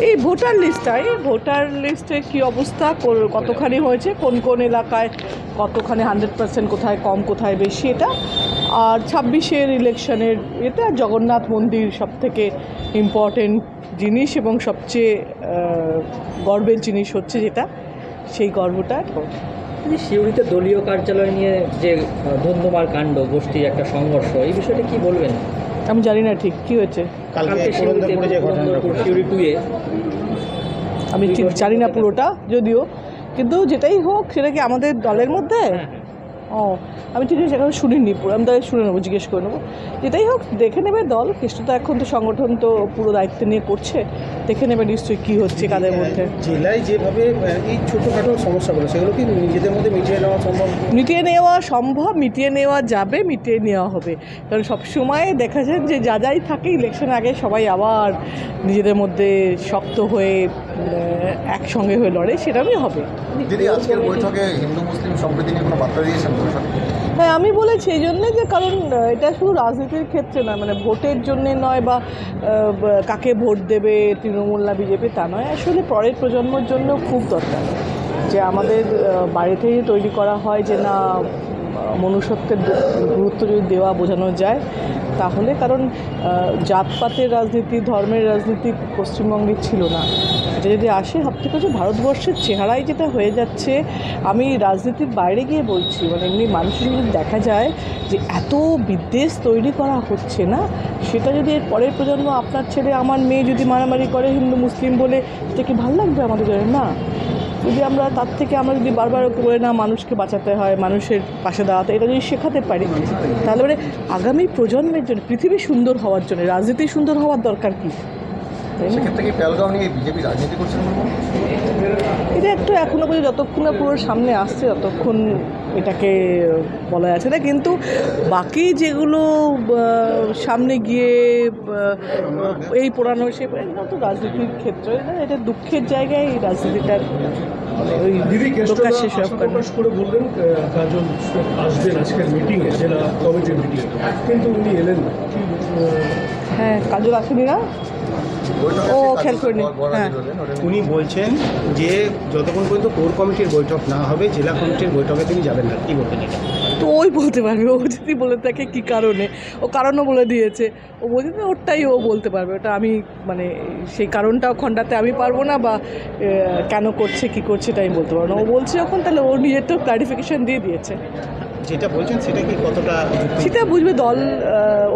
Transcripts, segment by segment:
এই ভোটার লিস্টে কি অবস্থা, কতখানি হয়েছে, কোন কোন এলাকায় কতখানি 100% কোথায় কম কোথায় বেশি, এটা আর 26-এর ইলেকশনের এটা জগন্নাথ মন্দির সবথেকে ইম্পর্টেন্ট জিনিস এবং সবচেয়ে গর্বের জিনিস হচ্ছে যেটা, সেই গর্বটা। সিউড়িতে দলীয় কার্যালয় নিয়ে যে ধুন্ধুমার কাণ্ড, গোষ্ঠী একটা সংঘর্ষ, এই বিষয়টা কি বলবেন? আমি জানি না ঠিক কী হয়েছে কালকে সিউড়ি 2-এ আমি ঠিক জানি না পুরোটা যদিও, কিন্তু যেটাই হোক সেটা কি আমাদের দলের মধ্যে? ও আমি ঠিক আছে এখন শুনিনি পুরো, আমি তাদের শুনে নেবো, জিজ্ঞেস করে নেবো। যেটাই হোক দেখে নেবে দল, কেষ্ট তো এখন তো সংগঠন তো পুরো দায়িত্ব নিয়ে করছে, দেখে নেবে নিশ্চয়ই কী হচ্ছে কাদের মধ্যে। জেলায় যেভাবে এই ছোটোখাটো সমস্যাগুলো সেগুলো কি নিজেদের মধ্যে মিটিয়ে নেওয়া সম্ভব? মিটিয়ে নেওয়া যাবে, মিটিয়ে নেওয়া হবে। কারণ সবসময় দেখা যায় যে যাই থাকে ইলেকশন আগে সবাই আবার নিজেদের মধ্যে শক্ত হয়ে একসঙ্গে হয়ে লড়ে, সেটাই হবে। দিদি আজকের বৈঠকে হিন্দু মুসলিম সম্প্রীতি নিয়ে কোনো বার্তা দিয়েছেন? হ্যাঁ আমি বলেছি এই জন্যে যে কারণ এটা শুধু রাজনীতির ক্ষেত্রে নয়, মানে ভোটের জন্যে নয় বা কাকে ভোট দেবে তৃণমূল না বিজেপি তা নয়, আসলে পরের প্রজন্মের জন্য খুব দরকার যে আমাদের বাড়িতেই তৈরি করা হয় যে না মনুষ্যত্বের গুরুত্ব যদি দেওয়া বোঝানো যায় তাহলে, কারণ জাতপাতের রাজনীতি ধর্মের রাজনীতি পশ্চিমবঙ্গে ছিল না, এটা যদি আসে সবথেকে হচ্ছে ভারতবর্ষের চেহারাই যেটা হয়ে যাচ্ছে। আমি রাজনীতির বাইরে গিয়ে বলছি, মানে এমনি মানুষের যদি দেখা যায় যে এত বিদ্বেষ তৈরি করা হচ্ছে না, সেটা যদি এর পরের প্রজন্ম আপনার ছেলে আমার মেয়ে যদি মারামারি করে হিন্দু মুসলিম বলে, সেটা কি ভালো লাগবে আমাদের না? যদি আমরা তার থেকে আমরা যদি বারবার করে না মানুষকে বাঁচাতে হয়, মানুষের পাশে দাঁড়াতে, এটা যদি শেখাতে পারি তাহলে মানে আগামী প্রজন্মের জন্য পৃথিবী সুন্দর হওয়ার জন্য রাজনীতি সুন্দর হওয়ার দরকার কি? সেক্ষেত্রে কি পেহেলগাঁও নিয়ে বিজেপি রাজনীতি করছেন? এটা একটু এখনও পর্যন্ত যতক্ষণ না পুরো সামনে আসছে ততক্ষণ এটাকে বলা যাচ্ছে না, কিন্তু বাকি যেগুলো সামনে গিয়ে এই পোড়ানো সে তো রাজনীতির ক্ষেত্রে এটা দুঃখের জায়গায় এই রাজনীতিটার ওই দোকান শেষ করে বললেন কাজল আসবেন আজকের মিটিংয়ে, জেলা কমিটির মিটিংয়ে, কিন্তু উনি এলেন না। হ্যাঁ কাজল আসেনি না, ও খেয়াল করিনি। হ্যাঁ উনি বলছেন যে যতক্ষণ পর্যন্ত কোর কমিটির বৈঠক না হবে জেলা কমিটির বৈঠকে তিনি যাবেন না, কী বলবেন এটা? তো ওই বলতে পারবে, ও যদি বলে থাকে কী কারণে, ও কারণও বলে দিয়েছে, ও বলছে ওরটাই ও বলতে পারবে, ওটা আমি মানে সেই কারণটাও খণ্ডাতে আমি পারবো না, বা কেন করছে কী করছে এটা আমি বলতে পারবো না। ও বলছে যখন তাহলে ও নিজেরটাও ক্লারিফিকেশান দিয়ে দিয়েছে। যেটা বলছেন সেটা কি কতটা সেটা বুঝবে দল,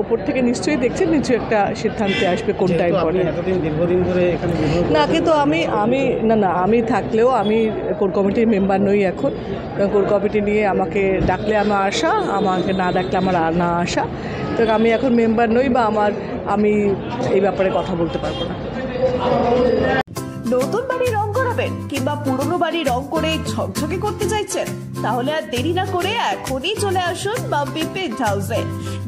ওপর থেকে নিশ্চয়ই দেখছেন, নিশ্চয়ই একটা সিদ্ধান্তে আসবে কোন টাইম পরে। দীর্ঘদিন ধরে এখানে না কিন্তু আমি থাকলেও আমি কোর কমিটির মেম্বার নই এখন, কোর কমিটি নিয়ে আমাকে ডাকলে আমার আসা, আমাকে না ডাকলে আমার না আসা, তো আমি এখন মেম্বার নই বা আমি এই ব্যাপারে কথা বলতে পারবো না। নতুন বাড়ি রং করাবেন কিংবা পুরনো বাড়ি রং করে ঝকঝকে করতে চাইছেন, তাহলে আর দেরি না করে এখনই চলে আসুন মাম্পি পেন্ট হাউসে।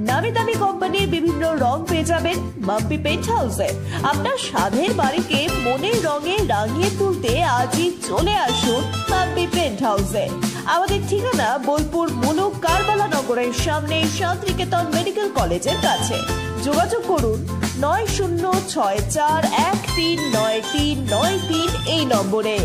নামি দামি কোম্পানির বিভিন্ন রং পেয়ে যাবেন মাম্পি পেন্ট হাউসে। আপনার স্বাদের বাড়িকে মনের রঙে রাঙিয়ে তুলতে আজই চলে আসুন মাম্পি পেন্ট হাউসে। আমাদের ঠিকানা বোলপুর মুলুক কারবালা নগরের সামনে শান্তিনিকেতন মেডিকেল কলেজের কাছে। যোগাযোগ করুন 9064139393 এই নম্বরে।